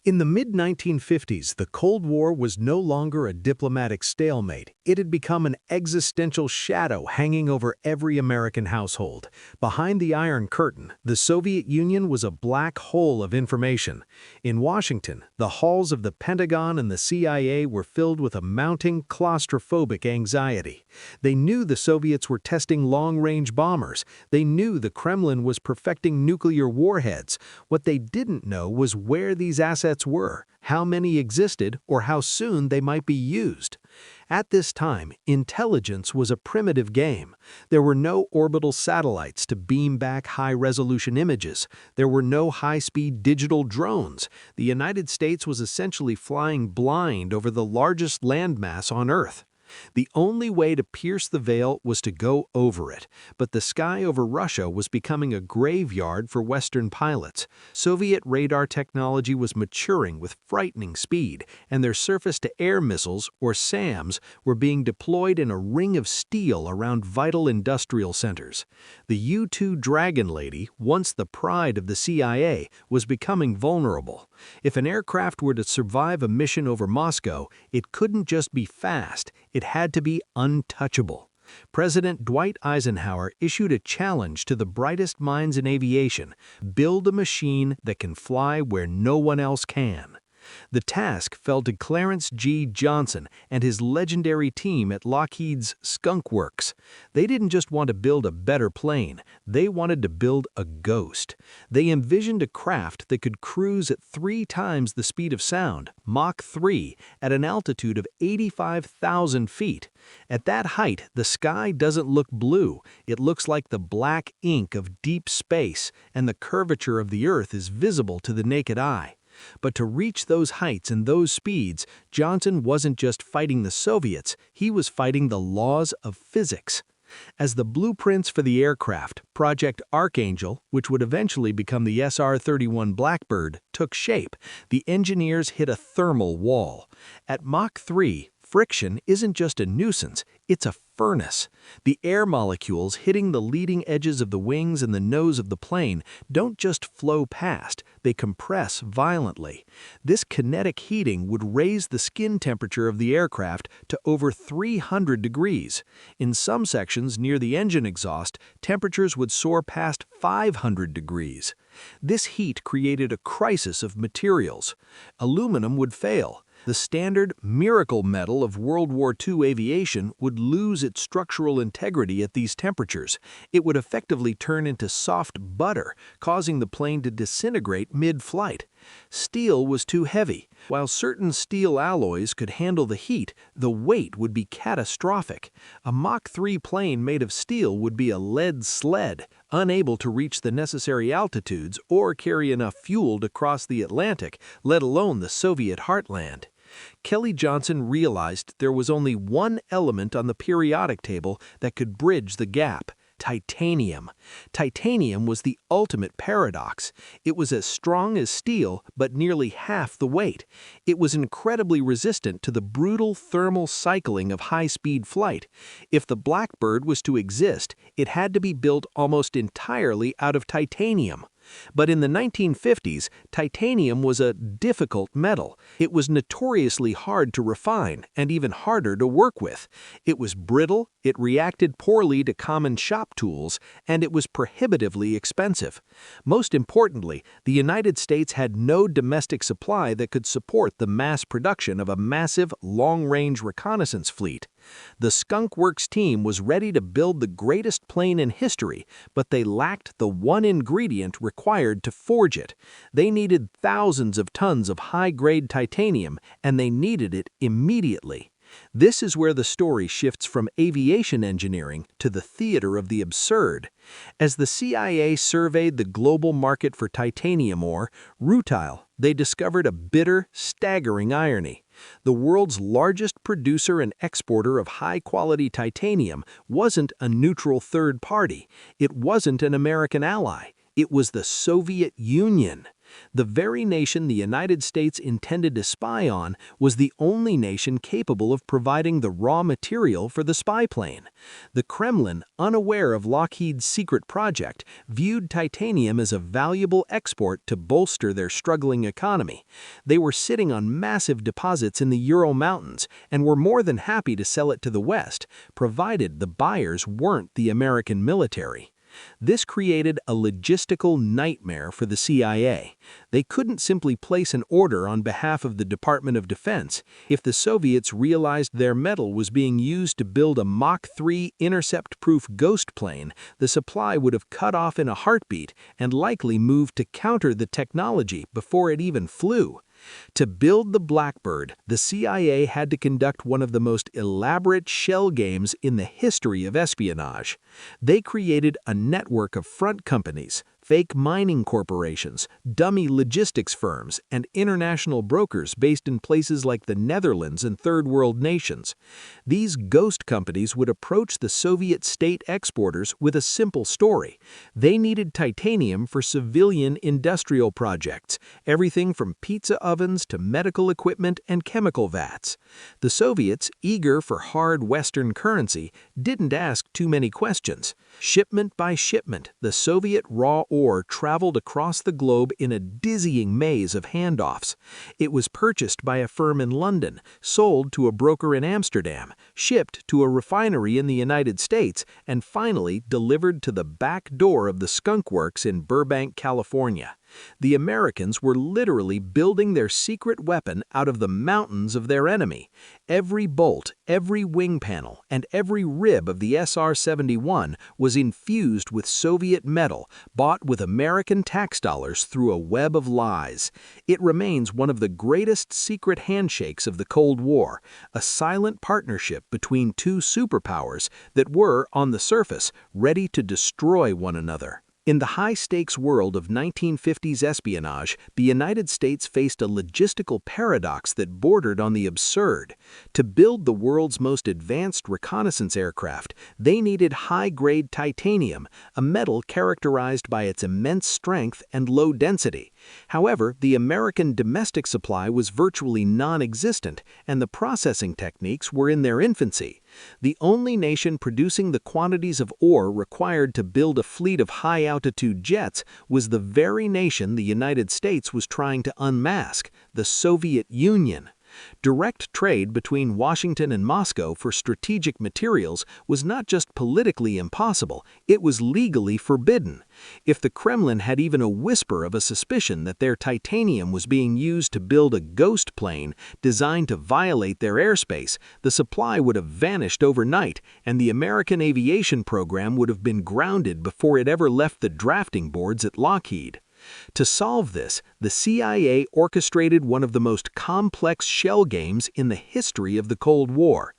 In the mid-1950s, the Cold War was no longer a diplomatic stalemate. It had become an existential shadow hanging over every American household. Behind the Iron Curtain, the Soviet Union was a black hole of information. In Washington, the halls of the Pentagon and the CIA were filled with a mounting claustrophobic anxiety. They knew the Soviets were testing long-range bombers. They knew the Kremlin was perfecting nuclear warheads. What they didn't know was where these assets were, how many existed, or how soon they might be used. At this time, intelligence was a primitive game. There were no orbital satellites to beam back high-resolution images. There were no high-speed digital drones. The United States was essentially flying blind over the largest landmass on Earth. The only way to pierce the veil was to go over it, but the sky over Russia was becoming a graveyard for Western pilots. Soviet radar technology was maturing with frightening speed, and their surface-to-air missiles, or SAMs, were being deployed in a ring of steel around vital industrial centers. The U-2 Dragon Lady, once the pride of the CIA, was becoming vulnerable. If an aircraft were to survive a mission over Moscow, it couldn't just be fast. It had to be untouchable. President Dwight Eisenhower issued a challenge to the brightest minds in aviation: build a machine that can fly where no one else can. The task fell to Clarence G. Johnson and his legendary team at Lockheed's Skunk Works. They didn't just want to build a better plane, they wanted to build a ghost. They envisioned a craft that could cruise at 3 times the speed of sound, Mach 3, at an altitude of 85,000 feet. At that height, the sky doesn't look blue. It looks like the black ink of deep space, and the curvature of the Earth is visible to the naked eye. But to reach those heights and those speeds, Johnson wasn't just fighting the Soviets, he was fighting the laws of physics. As the blueprints for the aircraft, Project Archangel, which would eventually become the SR-31 Blackbird, took shape, the engineers hit a thermal wall. At Mach 3, friction isn't just a nuisance, it's a furnace. The air molecules hitting the leading edges of the wings and the nose of the plane don't just flow past, they compress violently. This kinetic heating would raise the skin temperature of the aircraft to over 300 degrees. In some sections near the engine exhaust, temperatures would soar past 500 degrees. This heat created a crisis of materials. Aluminum would fail. The standard miracle metal of World War II aviation would lose its structural integrity at these temperatures. It would effectively turn into soft butter, causing the plane to disintegrate mid-flight. Steel was too heavy. While certain steel alloys could handle the heat, the weight would be catastrophic. A Mach 3 plane made of steel would be a lead sled, unable to reach the necessary altitudes or carry enough fuel to cross the Atlantic, let alone the Soviet heartland. Kelly Johnson realized there was only one element on the periodic table that could bridge the gap: titanium. Titanium was the ultimate paradox. It was as strong as steel, but nearly half the weight. It was incredibly resistant to the brutal thermal cycling of high-speed flight. If the Blackbird was to exist, it had to be built almost entirely out of titanium. But in the 1950s, titanium was a difficult metal. It was notoriously hard to refine and even harder to work with. It was brittle, it reacted poorly to common shop tools, and it was prohibitively expensive. Most importantly, the United States had no domestic supply that could support the mass production of a massive, long-range reconnaissance fleet. The Skunk Works team was ready to build the greatest plane in history, but they lacked the one ingredient required to forge it. They needed thousands of tons of high-grade titanium, and they needed it immediately. This is where the story shifts from aviation engineering to the theater of the absurd. As the CIA surveyed the global market for titanium ore, rutile, they discovered a bitter, staggering irony. The world's largest producer and exporter of high-quality titanium wasn't a neutral third party. It wasn't an American ally. It was the Soviet Union. The very nation the United States intended to spy on was the only nation capable of providing the raw material for the spy plane. The Kremlin, unaware of Lockheed's secret project, viewed titanium as a valuable export to bolster their struggling economy. They were sitting on massive deposits in the Ural Mountains and were more than happy to sell it to the West, provided the buyers weren't the American military. This created a logistical nightmare for the CIA. They couldn't simply place an order on behalf of the Department of Defense. If the Soviets realized their metal was being used to build a Mach 3 intercept-proof ghost plane, the supply would have cut off in a heartbeat and likely moved to counter the technology before it even flew. To build the Blackbird, the CIA had to conduct one of the most elaborate shell games in the history of espionage. They created a network of front companies, fake mining corporations, dummy logistics firms, and international brokers based in places like the Netherlands and third world nations. These ghost companies would approach the Soviet state exporters with a simple story. They needed titanium for civilian industrial projects, everything from pizza ovens to medical equipment and chemical vats. The Soviets, eager for hard Western currency, didn't ask too many questions. Shipment by shipment, the Soviet raw ore traveled across the globe in a dizzying maze of handoffs. It was purchased by a firm in London, sold to a broker in Amsterdam, shipped to a refinery in the United States, and finally delivered to the back door of the Skunk Works in Burbank, California. The Americans were literally building their secret weapon out of the mountains of their enemy. Every bolt, every wing panel, and every rib of the SR-71 was infused with Soviet metal, bought with American tax dollars through a web of lies. It remains one of the greatest secret handshakes of the Cold War, a silent partnership between two superpowers that were, on the surface, ready to destroy one another. In the high-stakes world of 1950s espionage, the United States faced a logistical paradox that bordered on the absurd. To build the world's most advanced reconnaissance aircraft, they needed high-grade titanium, a metal characterized by its immense strength and low density. However, the American domestic supply was virtually non-existent, and the processing techniques were in their infancy. The only nation producing the quantities of ore required to build a fleet of high-altitude jets was the very nation the United States was trying to unmask, the Soviet Union. Direct trade between Washington and Moscow for strategic materials was not just politically impossible, it was legally forbidden. If the Kremlin had even a whisper of a suspicion that their titanium was being used to build a ghost plane designed to violate their airspace, the supply would have vanished overnight, and the American aviation program would have been grounded before it ever left the drafting boards at Lockheed. To solve this, the CIA orchestrated one of the most complex shell games in the history of the Cold War.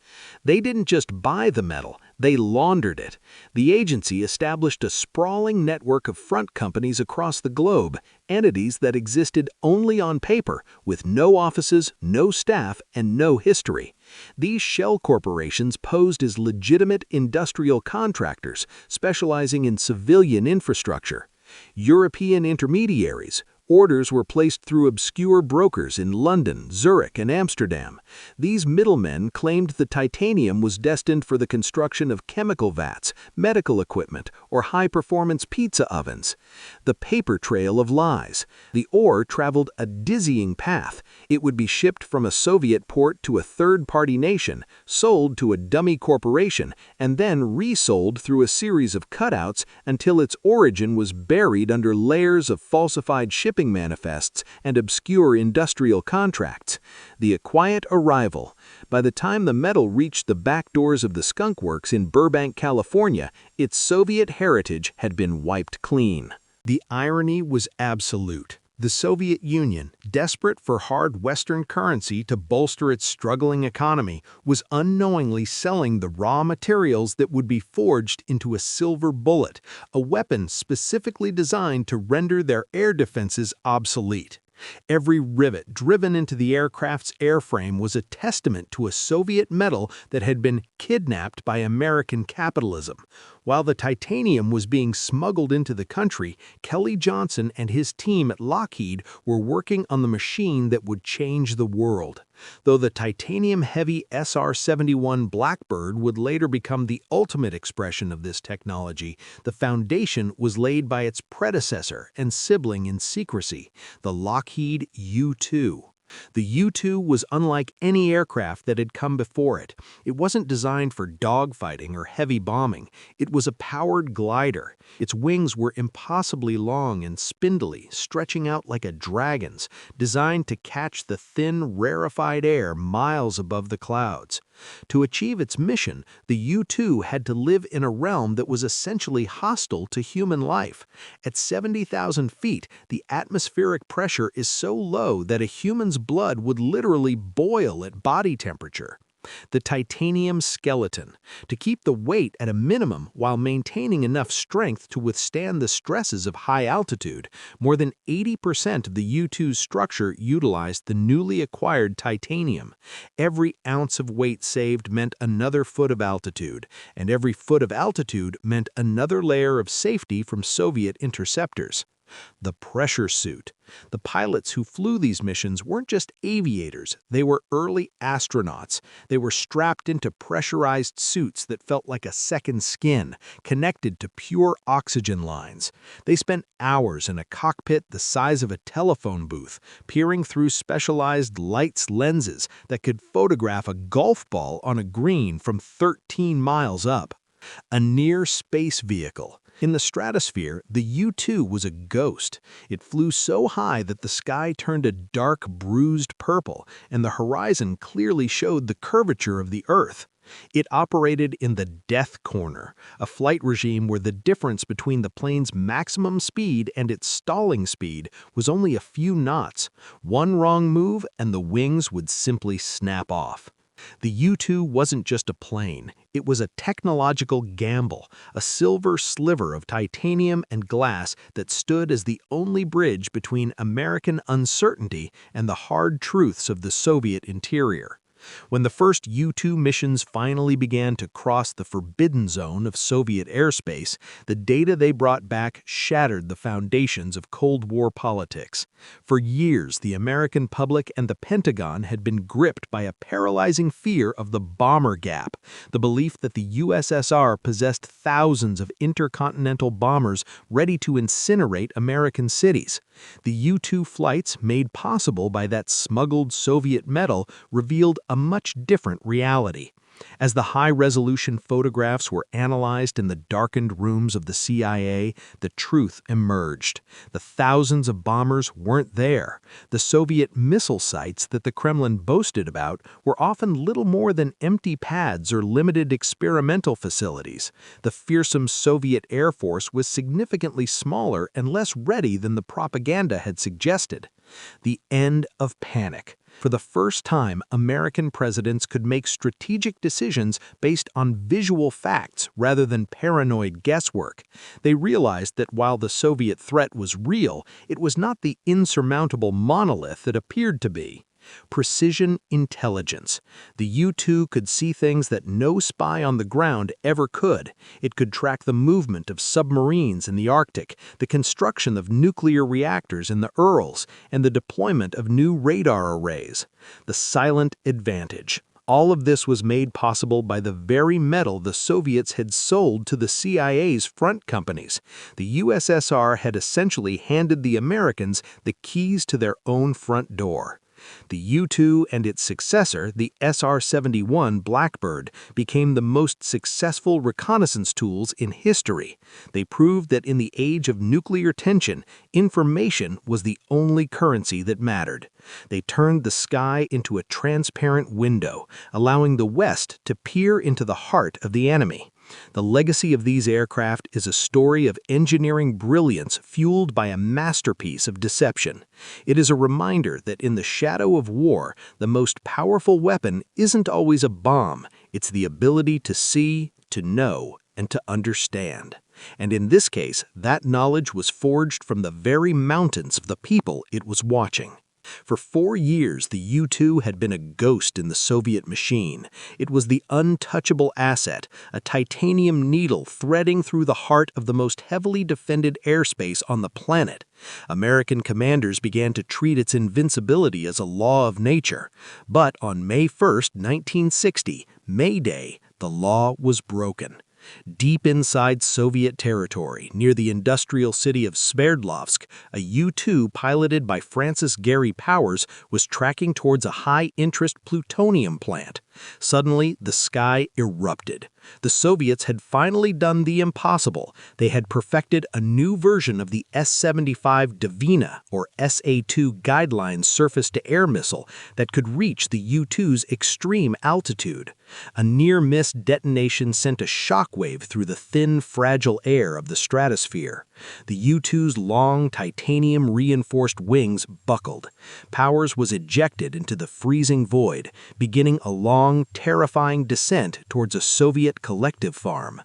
They didn't just buy the metal, they laundered it. The agency established a sprawling network of front companies across the globe, entities that existed only on paper, with no offices, no staff, and no history. These shell corporations posed as legitimate industrial contractors, specializing in civilian infrastructure. European intermediaries. Orders were placed through obscure brokers in London, Zurich, and Amsterdam. These middlemen claimed the titanium was destined for the construction of chemical vats, medical equipment, or high-performance pizza ovens. The paper trail of lies. The ore traveled a dizzying path. It would be shipped from a Soviet port to a third-party nation, sold to a dummy corporation, and then resold through a series of cutouts until its origin was buried under layers of falsified shipping manifests and obscure industrial contracts. The quiet arrival. By the time the metal reached the back doors of the Skunk Works in Burbank, California, its Soviet heritage had been wiped clean. The irony was absolute. The Soviet Union, desperate for hard Western currency to bolster its struggling economy, was unknowingly selling the raw materials that would be forged into a silver bullet, a weapon specifically designed to render their air defenses obsolete. Every rivet driven into the aircraft's airframe was a testament to a Soviet metal that had been kidnapped by American capitalism. While the titanium was being smuggled into the country, Kelly Johnson and his team at Lockheed were working on the machine that would change the world. Though the titanium-heavy SR-71 Blackbird would later become the ultimate expression of this technology, the foundation was laid by its predecessor and sibling in secrecy, the Lockheed U-2. The U-2 was unlike any aircraft that had come before it. It wasn't designed for dogfighting or heavy bombing. It was a powered glider. Its wings were impossibly long and spindly, stretching out like a dragon's, designed to catch the thin, rarefied air miles above the clouds. To achieve its mission, the U-2 had to live in a realm that was essentially hostile to human life. At 70,000 feet, the atmospheric pressure is so low that a human's blood would literally boil at body temperature. The titanium skeleton. To keep the weight at a minimum while maintaining enough strength to withstand the stresses of high altitude, more than 80% of the U-2's structure utilized the newly acquired titanium. Every ounce of weight saved meant another foot of altitude, and every foot of altitude meant another layer of safety from Soviet interceptors. The pressure suit. The pilots who flew these missions weren't just aviators, they were early astronauts. They were strapped into pressurized suits that felt like a second skin, connected to pure oxygen lines. They spent hours in a cockpit the size of a telephone booth, peering through specialized lights lenses that could photograph a golf ball on a green from 13 miles up. A near-space vehicle. In the stratosphere, the U-2 was a ghost. It flew so high that the sky turned a dark, bruised purple, and the horizon clearly showed the curvature of the Earth. It operated in the death corner, a flight regime where the difference between the plane's maximum speed and its stalling speed was only a few knots. One wrong move and the wings would simply snap off. The U-2 wasn't just a plane, it was a technological gamble, a silver sliver of titanium and glass that stood as the only bridge between American uncertainty and the hard truths of the Soviet interior. When the first U-2 missions finally began to cross the forbidden zone of Soviet airspace, the data they brought back shattered the foundations of Cold War politics. For years, the American public and the Pentagon had been gripped by a paralyzing fear of the bomber gap, the belief that the USSR possessed thousands of intercontinental bombers ready to incinerate American cities. The U-2 flights, made possible by that smuggled Soviet metal, revealed a much different reality. As the high-resolution photographs were analyzed in the darkened rooms of the CIA, the truth emerged. The thousands of bombers weren't there. The Soviet missile sites that the Kremlin boasted about were often little more than empty pads or limited experimental facilities. The fearsome Soviet Air Force was significantly smaller and less ready than the propaganda had suggested. The end of panic. For the first time, American presidents could make strategic decisions based on visual facts rather than paranoid guesswork. They realized that while the Soviet threat was real, it was not the insurmountable monolith it appeared to be. Precision intelligence. The U-2 could see things that no spy on the ground ever could. It could track the movement of submarines in the Arctic, the construction of nuclear reactors in the Urals, and the deployment of new radar arrays. The silent advantage. All of this was made possible by the very metal the Soviets had sold to the CIA's front companies. The USSR had essentially handed the Americans the keys to their own front door. The U-2 and its successor, the SR-71 Blackbird, became the most successful reconnaissance tools in history. They proved that in the age of nuclear tension, information was the only currency that mattered. They turned the sky into a transparent window, allowing the West to peer into the heart of the enemy. The legacy of these aircraft is a story of engineering brilliance fueled by a masterpiece of deception. It is a reminder that in the shadow of war, the most powerful weapon isn't always a bomb. It's the ability to see, to know, and to understand. And in this case, that knowledge was forged from the very mountains of the people it was watching. For 4 years, the U-2 had been a ghost in the Soviet machine. It was the untouchable asset, a titanium needle threading through the heart of the most heavily defended airspace on the planet. American commanders began to treat its invincibility as a law of nature. But on May 1, 1960, May Day, the law was broken. Deep inside Soviet territory, near the industrial city of Sverdlovsk, a U-2 piloted by Francis Gary Powers was tracking towards a high-interest plutonium plant. Suddenly, the sky erupted. The Soviets had finally done the impossible. They had perfected a new version of the S-75 Dvina, or SA-2 guideline surface-to-air missile that could reach the U-2's extreme altitude. A near-miss detonation sent a shockwave through the thin, fragile air of the stratosphere. The U-2's long, titanium-reinforced wings buckled. Powers was ejected into the freezing void, beginning a long, terrifying descent towards a Soviet collective farm.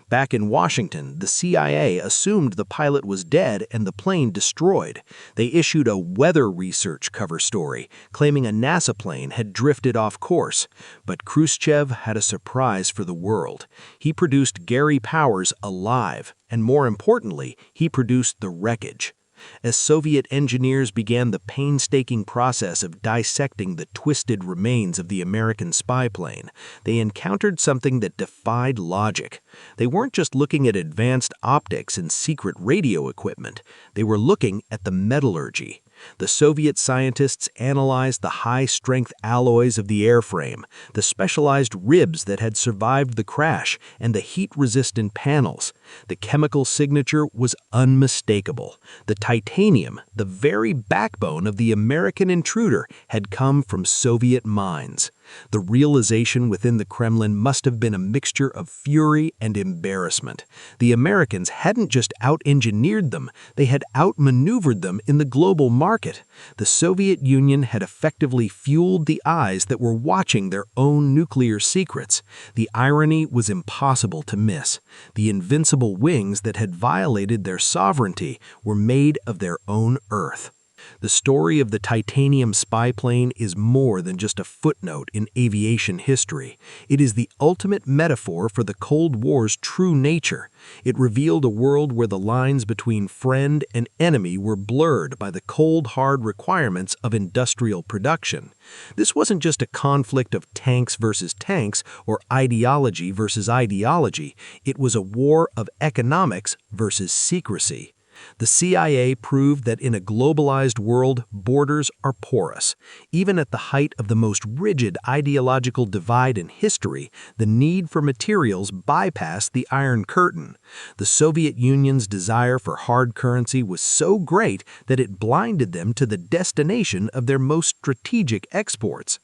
Back in Washington, the CIA assumed the pilot was dead and the plane destroyed. They issued a weather research cover story, claiming a NASA plane had drifted off course. But Khrushchev had a surprise for the world. He produced Gary Powers alive, and more importantly, he produced the wreckage. As Soviet engineers began the painstaking process of dissecting the twisted remains of the American spy plane, they encountered something that defied logic. They weren't just looking at advanced optics and secret radio equipment. They were looking at the metallurgy. The Soviet scientists analyzed the high-strength alloys of the airframe, the specialized ribs that had survived the crash, and the heat-resistant panels. The chemical signature was unmistakable. The titanium, the very backbone of the American intruder, had come from Soviet mines. The realization within the Kremlin must have been a mixture of fury and embarrassment. The Americans hadn't just out-engineered them, they had outmaneuvered them in the global market. The Soviet Union had effectively fueled the eyes that were watching their own nuclear secrets. The irony was impossible to miss. The invincible wings that had violated their sovereignty were made of their own earth. The story of the titanium spy plane is more than just a footnote in aviation history. It is the ultimate metaphor for the Cold War's true nature. It revealed a world where the lines between friend and enemy were blurred by the cold, hard requirements of industrial production. This wasn't just a conflict of tanks versus tanks or ideology versus ideology. It was a war of economics versus secrecy. The CIA proved that in a globalized world, borders are porous. Even at the height of the most rigid ideological divide in history, the need for materials bypassed the Iron Curtain. The Soviet Union's desire for hard currency was so great that it blinded them to the destination of their most strategic exports.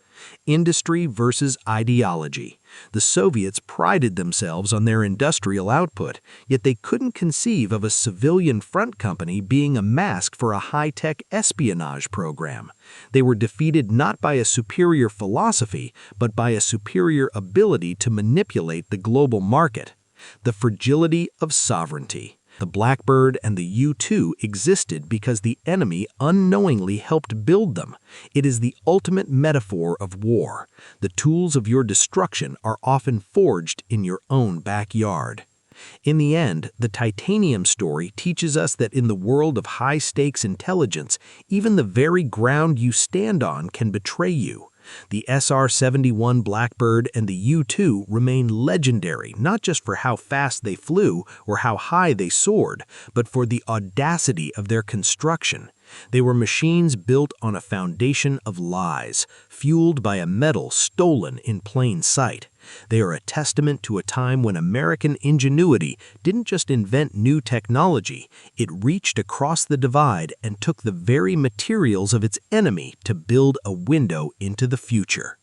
Industry versus ideology. The Soviets prided themselves on their industrial output, yet they couldn't conceive of a civilian front company being a mask for a high-tech espionage program. They were defeated not by a superior philosophy, but by a superior ability to manipulate the global market. The fragility of sovereignty. The Blackbird and the U-2 existed because the enemy unknowingly helped build them. It is the ultimate metaphor of war. The tools of your destruction are often forged in your own backyard. In the end, the titanium story teaches us that in the world of high-stakes intelligence, even the very ground you stand on can betray you. The SR-71 Blackbird and the U-2 remain legendary not just for how fast they flew or how high they soared, but for the audacity of their construction. They were machines built on a foundation of lies, fueled by a metal stolen in plain sight. They are a testament to a time when American ingenuity didn't just invent new technology, it reached across the divide and took the very materials of its enemy to build a window into the future.